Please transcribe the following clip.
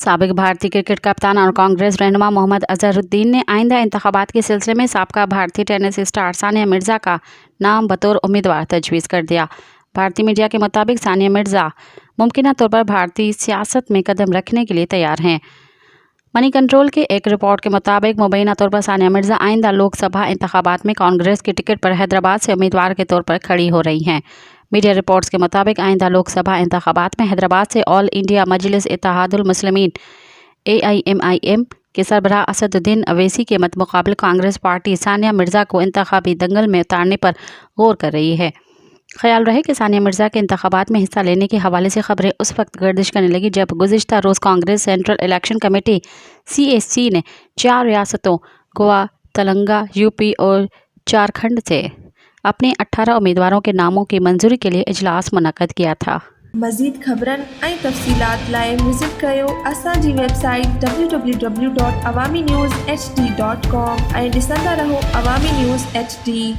साबिक भारतीय क्रिकेट कप्तान और कांग्रेस रहनुमा मोहम्मद अजहरुद्दीन ने आइंदा इंतखाबात के सिलसिले में साबका भारतीय टेनिस स्टार सानिया मिर्ज़ा का नाम बतौर उम्मीदवार तजवीज़ कर दिया। भारतीय मीडिया के मुताबिक सानिया मिर्ज़ा मुमकिना तौर पर भारतीय सियासत में कदम रखने के लिए तैयार हैं। मनी कंट्रोल के एक रिपोर्ट के मुताबिक मुबैना तौर पर सानिया मिर्ज़ा आइंदा लोकसभा इंतखाबात में कांग्रेस की टिकट पर हैदराबाद से उम्मीदवार के तौर पर खड़ी हो रही हैं। मीडिया रिपोर्ट्स के मुताबिक आइंदा लोकसभा इंतखाबात में हैदराबाद से ऑल इंडिया मजलिस इत्तेहादुल मुस्लिमीन AIMIM के सरबराह असदुद्दीन अवैसी के मुकाबले कांग्रेस पार्टी सानिया मिर्ज़ा को इंतखाबी दंगल में उतारने पर गौर कर रही है। ख्याल रहे कि सानिया मिर्ज़ा के इंतखाबात में हिस्सा लेने के हवाले से खबरें उस वक्त गर्दिश करने लगी जब गुज़िश्ता रोज़ Congress central election committee CAC ने 4 रियासतों गोवा, तेलंगाना, UP और झारखंड से अपने 18 उम्मीदवारों के नामों की मंजूरी के लिए इजलास मुनक़द किया था। मज़ीद ख़बरनि ऐं तफ़सीलात लाइ विज़िट कयो असांजी वेबसाइट www.awamiNewsHD.com ऐं ॾिसंदा रहो अवामी न्यूज़ HD।